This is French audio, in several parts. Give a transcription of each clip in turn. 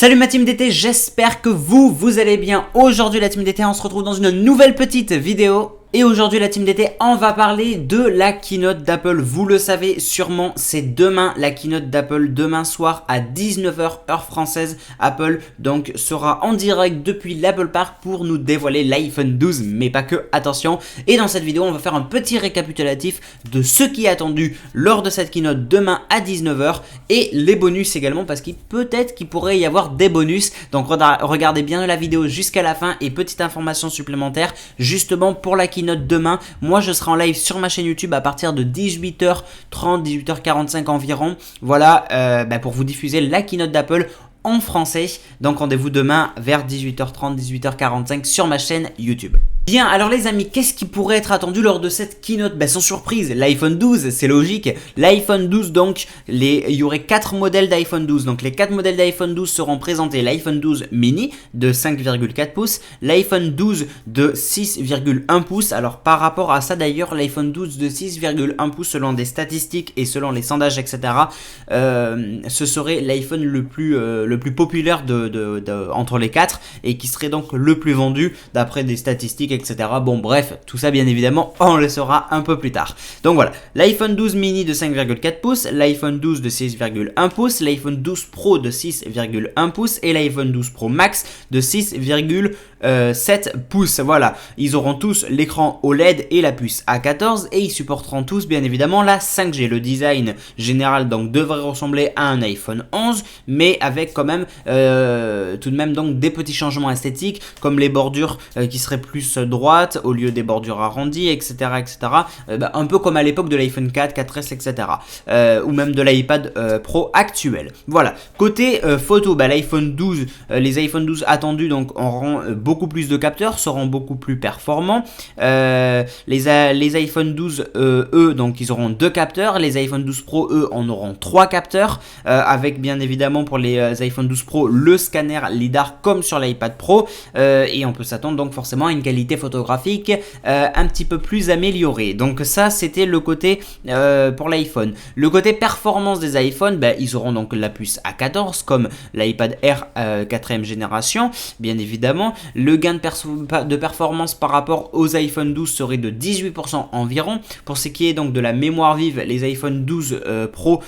Salut ma team d'été, j'espère que vous allez bien. Aujourd'hui la team d'été, on se retrouve dans une nouvelle petite vidéo. Et aujourd'hui la team d'été, on va parler de la keynote d'Apple. Vous le savez sûrement, c'est demain la keynote d'Apple. Demain soir à 19 h heure française, Apple donc sera en direct depuis l'Apple Park pour nous dévoiler l'iPhone 12. Mais pas que, attention. Et dans cette vidéo, on va faire un petit récapitulatif de ce qui est attendu lors de cette keynote demain à 19 h. Et les bonus également, parce qu'il peut-être qu'il pourrait y avoir des bonus. Donc regardez bien la vidéo jusqu'à la fin. Et petite information supplémentaire, justement pour la keynote demain, moi je serai en live sur ma chaîne YouTube à partir de 18h30, 18h45 environ. Voilà, pour vous diffuser la keynote d'Apple en français. Donc rendez-vous demain vers 18h30, 18h45 sur ma chaîne YouTube. Bien, alors les amis, qu'est-ce qui pourrait être attendu lors de cette keynote? Sans surprise, l'iPhone 12, c'est logique. L'iPhone 12, donc, il y aurait 4 modèles d'iPhone 12. Donc les 4 modèles d'iPhone 12 seront présentés. L'iPhone 12 mini de 5,4 pouces, l'iPhone 12 de 6,1 pouces. Alors par rapport à ça d'ailleurs, l'iPhone 12 de 6,1 pouces selon des statistiques et selon les sondages, etc., ce serait l'iPhone le plus populaire entre les 4 et qui serait donc le plus vendu d'après des statistiques, etc. Bon bref, tout ça bien évidemment on le saura un peu plus tard. Donc voilà, l'iPhone 12 mini de 5,4 pouces, l'iPhone 12 de 6,1 pouces, l'iPhone 12 Pro de 6,1 pouces et l'iPhone 12 Pro Max de 6,7 pouces. Voilà, ils auront tous l'écran OLED et la puce A14 et ils supporteront tous bien évidemment la 5G. Le design général donc devrait ressembler à un iPhone 11 mais avec quand même tout de même donc des petits changements esthétiques comme les bordures qui seraient plus droite au lieu des bordures arrondies, etc. Un peu comme à l'époque de l'iPhone 4, 4S, etc. Ou même de l'iPad Pro actuel. Voilà. Côté photo, l'iPhone 12, les iPhone 12 attendus donc auront beaucoup plus de capteurs, seront beaucoup plus performants. Les iPhone 12 eux, donc ils auront 2 capteurs. Les iPhone 12 Pro eux en auront 3 capteurs avec bien évidemment pour les iPhone 12 Pro le scanner LiDAR comme sur l'iPad Pro et on peut s'attendre donc forcément à une qualité photographique un petit peu plus améliorée. Donc ça c'était le côté pour l'iPhone. Le côté performance des iPhones, ils auront donc la puce A14 comme l'iPad Air 4ème génération bien évidemment. Le gain de performance par rapport aux iPhone 12 serait de 18% environ. Pour ce qui est donc de la mémoire vive, les iPhone 12 Pro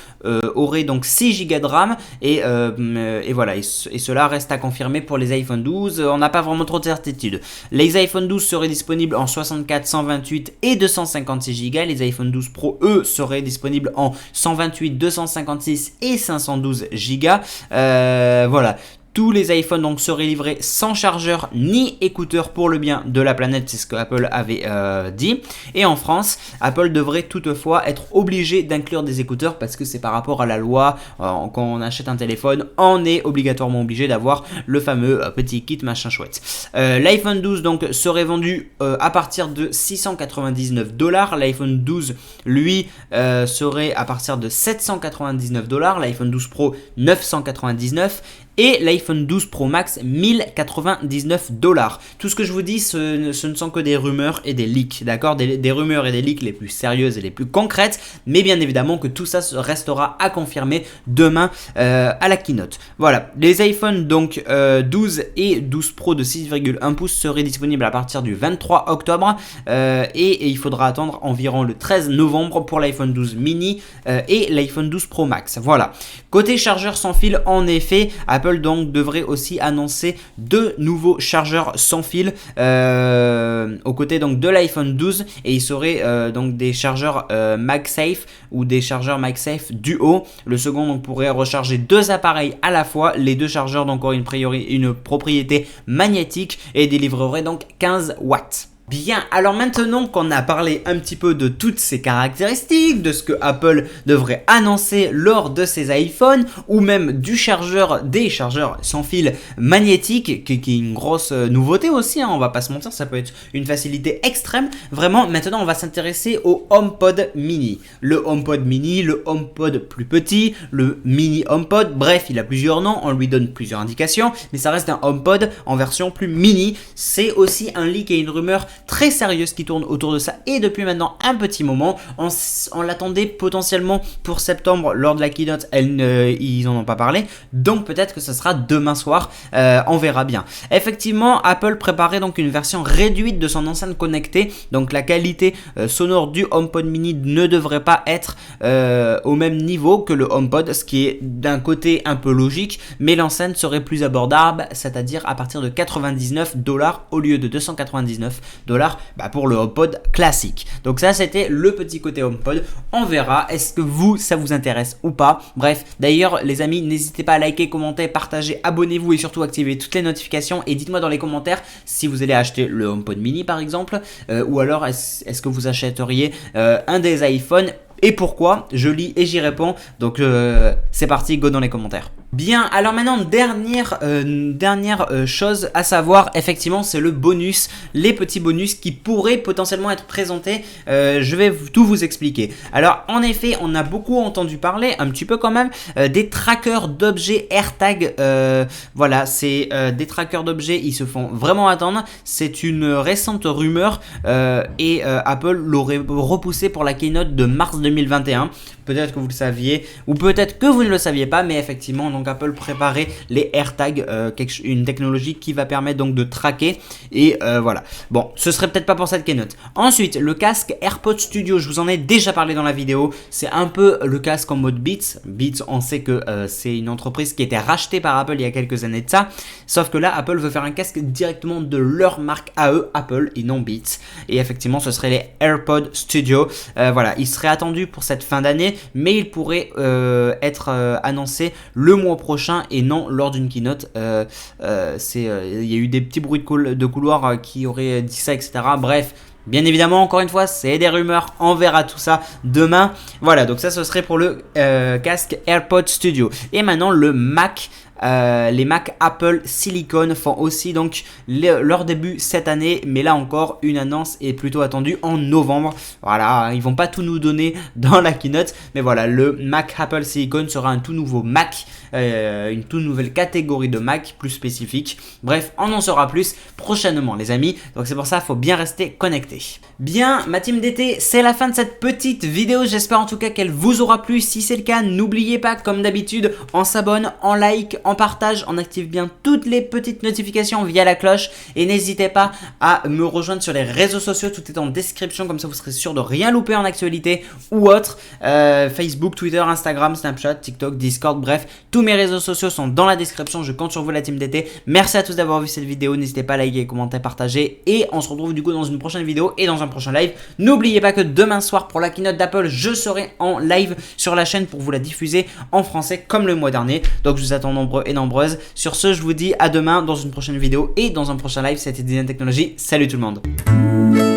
auraient donc 6 Go de RAM et voilà, et cela reste à confirmer pour les iPhone 12. On n'a pas vraiment trop de certitude. Les iPhone 12 seraient disponibles en 64, 128 et 256 Go. Les iPhone 12 Pro eux seraient disponibles en 128, 256 et 512 Go. Voilà. Tous les iPhones donc seraient livrés sans chargeur ni écouteurs pour le bien de la planète, c'est ce que Apple avait dit. Et en France, Apple devrait toutefois être obligé d'inclure des écouteurs parce que c'est par rapport à la loi. Quand on achète un téléphone, on est obligatoirement obligé d'avoir le fameux petit kit machin chouette. L'iPhone 12 donc serait vendu à partir de $699. L'iPhone 12 lui serait à partir de $799. L'iPhone 12 Pro 999. Et l'iPhone 12 Pro Max 1099$. Tout ce que je vous dis, ce ne sont que des rumeurs et des leaks, d'accord, des rumeurs et des leaks les plus sérieuses et les plus concrètes, mais bien évidemment que tout ça restera à confirmer demain à la keynote. Voilà, les iPhones donc 12 et 12 Pro de 6,1 pouces seraient disponibles à partir du 23 octobre et il faudra attendre environ le 13 novembre pour l'iPhone 12 mini et l'iPhone 12 Pro Max. Voilà. Côté chargeur sans fil, en effet, Apple donc devrait aussi annoncer 2 nouveaux chargeurs sans fil aux côtés donc de l'iPhone 12 et il serait donc des chargeurs MagSafe ou des chargeurs MagSafe Duo. Le second donc pourrait recharger 2 appareils à la fois. Les 2 chargeurs donc auraient une propriété magnétique et délivreraient donc 15 watts. Bien, alors maintenant qu'on a parlé un petit peu de toutes ces caractéristiques, de ce que Apple devrait annoncer lors de ses iPhones, ou même des chargeurs sans fil magnétique, qui est une grosse nouveauté aussi, on va pas se mentir, ça peut être une facilité extrême. Vraiment, maintenant on va s'intéresser au HomePod mini. Le HomePod mini, le HomePod plus petit, le mini HomePod, bref, il a plusieurs noms, on lui donne plusieurs indications, mais ça reste un HomePod en version plus mini. C'est aussi un leak et une rumeur très sérieuse qui tourne autour de ça et depuis maintenant un petit moment. On l'attendait potentiellement pour septembre lors de la keynote, ils en ont pas parlé, donc peut-être que ce sera demain soir, on verra bien. Effectivement, Apple préparait donc une version réduite de son enceinte connectée, donc la qualité sonore du HomePod mini ne devrait pas être au même niveau que le HomePod, ce qui est d'un côté un peu logique, mais l'enceinte serait plus abordable, c'est-à-dire à partir de 99 $ au lieu de 299 $ pour le HomePod classique. Donc ça c'était le petit côté HomePod, on verra, est-ce que ça vous intéresse ou pas. Bref, d'ailleurs les amis, n'hésitez pas à liker, commenter, partager, abonnez-vous et surtout activez toutes les notifications et dites-moi dans les commentaires si vous allez acheter le HomePod mini par exemple, ou alors est-ce que vous achèteriez un des iPhones et pourquoi. Je lis et j'y réponds, donc c'est parti, go dans les commentaires. Bien, alors maintenant dernière chose à savoir, effectivement c'est le bonus, les petits bonus qui pourraient potentiellement être présentés, je vais tout vous expliquer. Alors en effet on a beaucoup entendu parler, un petit peu quand même, des trackers d'objets AirTag, voilà c'est des trackers d'objets, ils se font vraiment attendre, c'est une récente rumeur et Apple l'aurait repoussé pour la keynote de mars 2021, peut-être que vous le saviez ou peut-être que vous ne le saviez pas, mais effectivement donc Apple préparait les AirTags, une technologie qui va permettre donc de traquer et voilà. Bon, ce serait peut-être pas pour cette keynote. Ensuite, le casque AirPods Studio, je vous en ai déjà parlé dans la vidéo, c'est un peu le casque en mode Beats. Beats, on sait que c'est une entreprise qui a été rachetée par Apple il y a quelques années de ça, sauf que là Apple veut faire un casque directement de leur marque à eux, Apple et non Beats, et effectivement ce serait les AirPods Studio. Voilà, il serait attendu pour cette fin d'année, mais il pourrait être annoncé le mois prochain et non lors d'une keynote. Il y a eu des petits bruits de couloir qui auraient dit ça, etc. Bref, bien évidemment, encore une fois, c'est des rumeurs, on verra tout ça demain. Voilà, donc ça ce serait pour le casque AirPods Studio. Et maintenant le Mac. Les Mac Apple Silicon font aussi donc leur début cette année, mais là encore une annonce est plutôt attendue en novembre. Voilà, ils vont pas tout nous donner dans la keynote, mais voilà, le Mac Apple Silicon sera un tout nouveau Mac, une toute nouvelle catégorie de Mac plus spécifique. Bref, on en saura plus prochainement les amis, donc c'est pour ça qu'il faut bien rester connecté. Bien, ma team d'été, c'est la fin de cette petite vidéo, j'espère en tout cas qu'elle vous aura plu. Si c'est le cas, n'oubliez pas comme d'habitude, on s'abonne, on like, on partage, on active bien toutes les petites notifications via la cloche et n'hésitez pas à me rejoindre sur les réseaux sociaux, tout est en description, comme ça vous serez sûr de rien louper en actualité ou autre. Facebook, Twitter, Instagram, Snapchat, TikTok, Discord, bref, tous mes réseaux sociaux sont dans la description, je compte sur vous la team d'été. Merci à tous d'avoir vu cette vidéo, n'hésitez pas à liker, commenter, partager et on se retrouve du coup dans une prochaine vidéo et dans un prochain live. N'oubliez pas que demain soir pour la keynote d'Apple, je serai en live sur la chaîne pour vous la diffuser en français comme le mois dernier, donc je vous attends nombreux et nombreuses. Sur ce, je vous dis à demain dans une prochaine vidéo et dans un prochain live. C'était Design Technologies. Salut tout le monde.